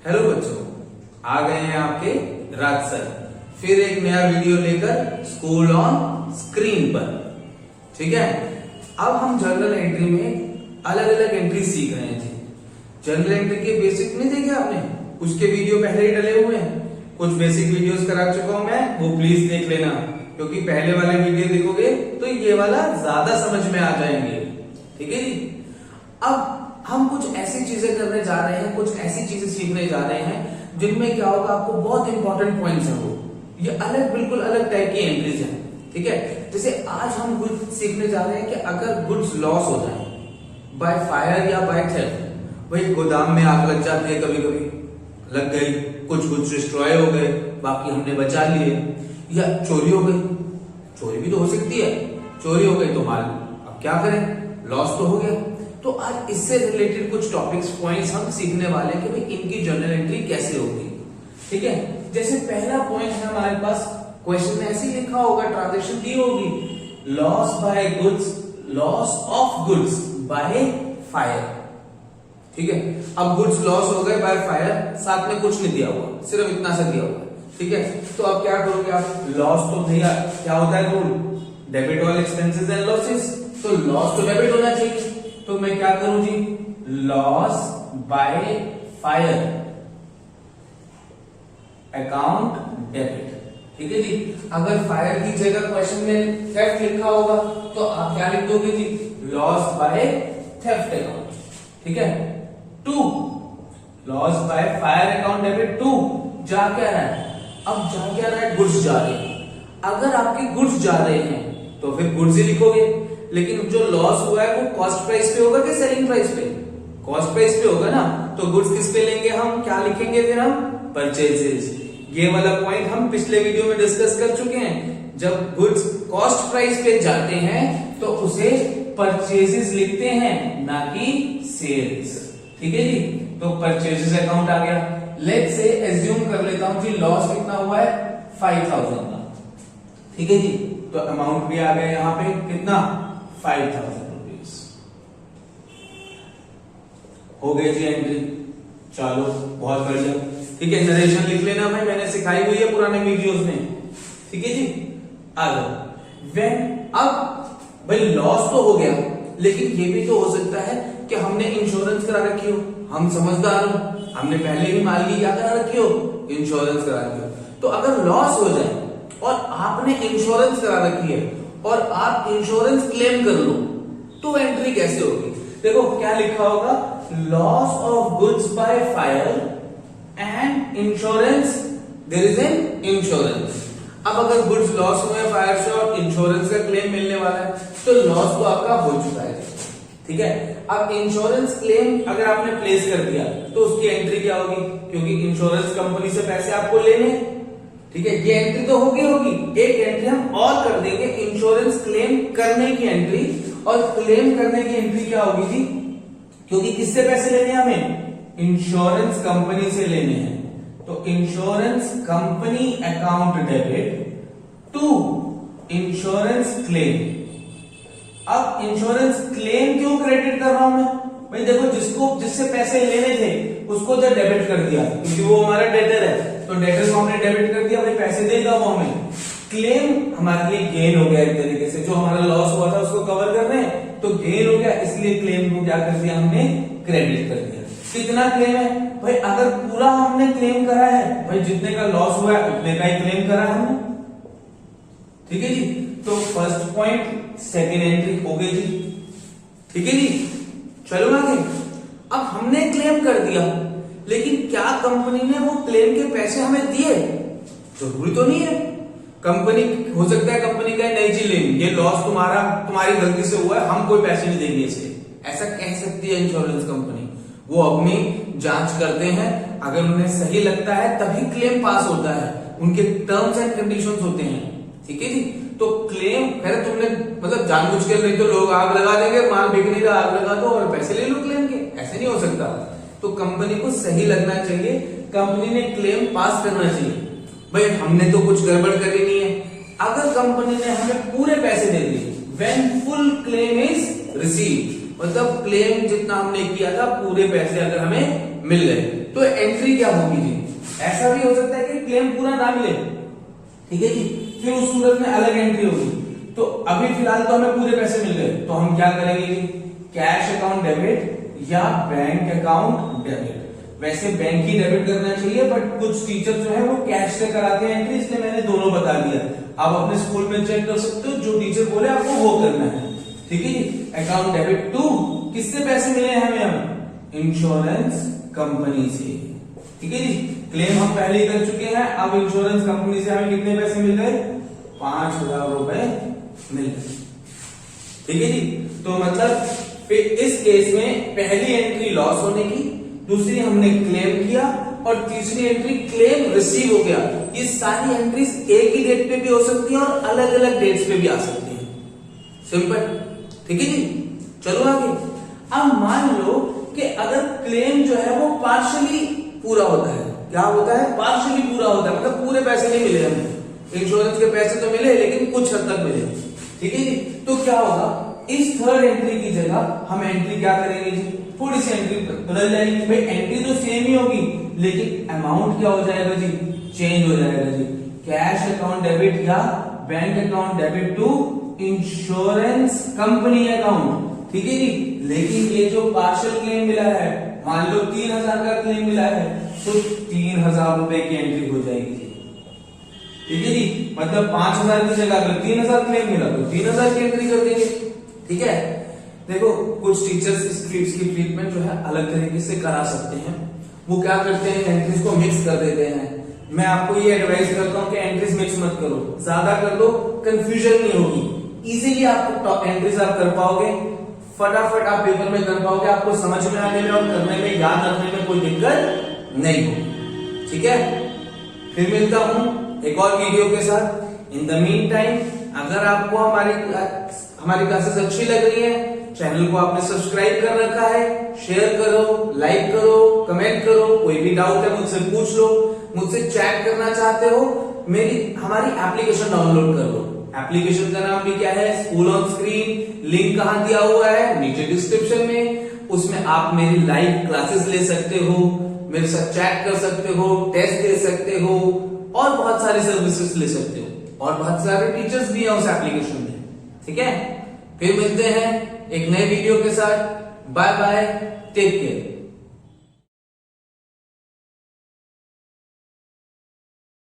Hello बच्चों, आ गए हैं आपके राज सर फिर एक नया वीडियो लेकर स्कूल ऑन स्क्रीन पर। ठीक है, अब हम जर्नल एंट्री में अलग अलग एंट्री सीख रहे हैं जी। जर्नल एंट्री के बेसिक नहीं देखे आपने, उसके वीडियो पहले ही डले हुए हैं। कुछ बेसिक वीडियोस करा चुका हूं मैं, वो प्लीज देख लेना, क्योंकि पहले वाले वीडियो देखोगे तो ये वाला ज्यादा समझ में आ जाएंगे। ठीक है जी। अब हम कुछ ऐसी चीजें करने जा रहे हैं, कुछ ऐसी चीजें सीखने जा रहे हैं जिनमें क्या होगा, आपको बहुत इंपॉर्टेंट पॉइंट्स हैं वो, ये बिल्कुल अलग टाइप की एंट्रीज हैं। ठीक है, जैसे आज हम कुछ सीखने जा रहे हैं कि अगर गुड्स लॉस हो जाए बाय फायर या बाय थेफ्ट, वही गोदाम में आग लग जाती है, कभी कभी लग गई, कुछ डिस्ट्रॉय हो गए, बाकी हमने बचा लिए, या चोरी हो गई, चोरी भी तो हो सकती है, चोरी हो गई तो माल, अब क्या करें, लॉस तो हो गया। तो आज इससे रिलेटेड कुछ टॉपिक्स पॉइंट्स हम सीखने वाले हैं कि भाई इनकी जर्नल एंट्री कैसे होगी। ठीक है, जैसे पहला पॉइंट है हमारे पास, क्वेश्चन में ऐसे ही लिखा होगा, ट्रांजैक्शन दी होगी, loss by goods, loss of goods by fire. ठीक है, अब गुड्स लॉस हो गए बाय फायर, साथ में कुछ नहीं दिया हुआ, सिर्फ इतना सा दिया हुआ है। ठीक है, तो अब क्या करोगे आप, लॉस तो भैया क्या होता है rule, debit all expenses and losses, तो लॉस तो डेबिट होना चाहिए, तो मैं क्या करूं जी, loss by fire account debit. ठीक है जी, अगर फायर की जगह क्वेश्चन में थेफ्ट लिखा होगा तो आप क्या लिख दोगे जी, लॉस बाय थेफ्ट अकाउंट। ठीक है, to loss by fire account debit, to जा क्या रहा है, अब जा क्या रहा है, गुड्स जा रहे हैं। अगर आपके गुड्स जा रहे हैं तो फिर गुड्स ही लिखोगे, लेकिन जो लॉस हुआ है वो कॉस्ट प्राइस पे होगा कि सेलिंग प्राइस पे, कॉस्ट प्राइस पे होगा ना, तो गुड्स किस पे लेंगे हम, क्या लिखेंगे फिर हम, परचेजेस। ये वाला पॉइंट हम पिछले वीडियो में डिस्कस कर चुके हैं, जब गुड्स कॉस्ट प्राइस पे जाते हैं तो उसे परचेजेस लिखते हैं, ना कि सेल्स। ठीक है जी, तो परचेजेस अकाउंट आ गया। लेट्स से एज्यूम कर लेता हूं जी, लॉस कितना हुआ है, 5000 का। ठीक है जी, तो अमाउंट भी आ गया यहां पे कितना, 5000 रुपीज हो गई जी एंट्री। चलो बहुत बढ़िया। ठीक है, नरेशन लिख लेना भाई, मैंने सिखाई हुई है पुराने वीडियोस में। ठीक है जी, आ जाओ। व्हेन, अब भाई लॉस तो हो गया, लेकिन ये भी तो हो सकता है कि हमने इंश्योरेंस करा रखी हो, हम समझदार हो, हमने पहले ही माल की क्या करा रखी हो, इंश्योरेंस करा रखी हो। तो अगर लॉस हो जाए और आपने इंश्योरेंस करा रखी है और आप इंश्योरेंस क्लेम कर लो, तो एंट्री कैसे होगी, देखो क्या लिखा होगा, loss of goods by fire and insurance, there is an insurance. अब अगर गुड्स लॉस हुए फायर से और इंश्योरेंस का क्लेम मिलने वाला है, तो लॉस तो आपका हो चुका है। ठीक है, अब इंश्योरेंस क्लेम अगर आपने प्लेस कर दिया तो उसकी एंट्री क्या होगी, क्योंकि इंश्योरेंस कंपनी से पैसे आपको लेने। ठीक है, ये एंट्री तो होगी। एक एंट्री हम और कर देंगे, इंश्योरेंस क्लेम करने की एंट्री, और क्लेम करने की एंट्री क्या होगी जी, क्योंकि किससे पैसे लेने हैं हमें, इंश्योरेंस कंपनी से लेने हैं, तो insurance company account debit to insurance claim. अब इंश्योरेंस क्लेम क्यों क्रेडिट कर रहा हूं मैं, भाई देखो जिससे पैसे लेने थे उसको तो डेबिट कर दिया, क्योंकि वो हमारा डेटर है, तो डेटर को हमने डेबिट कर दिया, भाई पैसे देगा वो हमें। क्लेम हमारे लिए गेन हो गया एक तरीके से, जो हमारा लॉस हुआ था उसको कवर कर रहे हैं, तो गेन हो गया, इसलिए क्लेम को क्या कर दिया हमने, क्रेडिट कर दिया। कितना क्लेम है भाई, अगर पूरा हमने क्लेम करा है, भाई जितने का लॉस हुआ है उतने का ही क्लेम करा है हमने। ठीक है जी, तो फर्स्ट पॉइंट सेकेंड एंट्री हो गई जी। ठीक है जी, चलो आगे। अब हमने क्लेम कर दिया, लेकिन क्या कंपनी ने वो क्लेम के पैसे हमें दिए, जरूरी तो नहीं है। कंपनी, हो सकता है कंपनी का नहीं जी लेंगे, ये लॉस तुम्हारी गलती से हुआ है, हम कोई पैसे नहीं देंगे इसे, ऐसा कह सकती है इंश्योरेंस कंपनी। वो अपनी जांच करते हैं, अगर उन्हें सही लगता है तभी क्लेम पास होता है, उनके टर्म्स एंड कंडीशंस होते हैं। ठीक है जी, तो क्लेम खैर तुमने मतलब जानबूझ के, नहीं तो लोग आग लगा देंगे, माल बिक नहीं रहा, आग लगा दो और पैसे ले लो क्लेम के, ऐसे नहीं हो सकता। तो कंपनी को सही लगना चाहिए, कंपनी ने क्लेम पास करना चाहिए, भाई हमने तो कुछ गड़बड़ करी नहीं है। अगर कंपनी ने हमें पूरे पैसे दे दिए, when full claim is received, मतलब क्लेम जितना हमने किया था पूरे पैसे अगर हमें मिल गए, तो एंट्री क्या होगी जी, ऐसा भी हो सकता है कि क्लेम पूरा ना मिले, ठीक है जी, फिर उस सूरत में अलग एंट्री होगी। तो अभी फिलहाल तो हमें पूरे पैसे मिल गए, तो हम क्या करेंगे जी, कैश अकाउंट डेबिट या बैंक अकाउंट डेबिट। वैसे बैंक ही डेबिट करना चाहिए, बट कुछ टीचर जो है वो कैश से कराते हैं एंट्री, इसलिए मैंने दोनों बता दिया। आप अपने स्कूल में चेक कर सकते हो, जो टीचर बोले आपको वो करना है, ठीक है जी। अकाउंट डेबिट टू, किससे पैसे मिले हैं हमें, हम इंश्योरेंस कंपनी से, ठीक है जी। क्लेम हम पहले ही कर चुके हैं, अब इंश्योरेंस कंपनी से हमें कितने पैसे मिल गए, 5,000 रुपए मिल गए, ठीक है जी। तो मतलब फिर इस केस में पहली एंट्री लॉस होने की, दूसरी हमने क्लेम किया, और तीसरी एंट्री क्लेम रिसीव हो गया। ये सारी एंट्रीज एक ही डेट पे भी हो सकती हैं और अलग अलग डेट्स पे भी आ सकती हैं, सिंपल, ठीक है जी। चलो आगे। अब मान लो कि अगर क्लेम जो है वो पार्शियली पूरा होता है, क्या होता है, पार्शियली पूरा होता है, मतलब पूरे पैसे नहीं मिले हमें, इंश्योरेंस के पैसे तो मिले लेकिन कुछ हद तक मिले, ठीक है जी। तो क्या होगा, इस थर्ड एंट्री की जगह हम एंट्री क्या करेंगे जी, थोड़ी सी एंट्री बदल जाएगी, भाई एंट्री तो सेम ही होगी लेकिन अमाउंट क्या हो जाएगा जी, चेंज हो जाएगा जी। कैश अकाउंट डेबिट या bank account debit to insurance company account, ठीक है जी। लेकिन ये जो पार्शियल क्लेम मिला है, मान लो 3,000 का क्लेम मिला है, तो 3,000 रुपए की एंट्री हो जाएगी, ठीक है जी। मतलब 5,000 की जगह अगर 3,000 क्लेम मिला तो 3,000 की एंट्री कर देंगे, ठीक है। देखो कुछ टीचर्स इस की ट्रीटमेंट जो है अलग तरीके से करा सकते हैं, वो क्या करते हैं, एंट्रीज को मिक्स कर देते हैं। मैं आपको ये एडवाइस करता हूं कि एंट्रीज मिक्स मत करो, ज्यादा कर दो कंफ्यूजन नहीं होगी, इजीली आपको एंट्रीज आप कर पाओगे, फटाफट आप पेपर में कर पाओगे, आपको समझ में आने में और करने में, याद रखने में कोई दिक्कत नहीं होगी, ठीक है। फिर मिलता हूं एक और वीडियो के साथ। इन द मीन टाइम अगर आपको हमारी क्लासेस अच्छी लग रही है, चैनल को आपने सब्सक्राइब कर रखा है, शेयर करो, लाइक करो, कमेंट करो, कोई भी डाउट है मुझसे पूछ लो, मुझसे चैट करना चाहते हो, हमारी एप्लीकेशन डाउनलोड कर लो। एप्लीकेशन का नाम भी क्या है, स्कूल ऑन स्क्रीन, लिंक कहां दिया हुआ है, नीचे डिस्क्रिप्शन में। उसमें आप मेरी लाइव क्लासेस ले सकते हो, मेरे साथ चैट कर सकते हो, टेस्ट दे सकते हो, और बहुत सारी सर्विसेज ले सकते हो, और बहुत सारे टीचर्स भी हैं उस एप्लीकेशन में, ठीक है। फिर मिलते हैं एक नए वीडियो के साथ, बाय बाय, टेक केयर।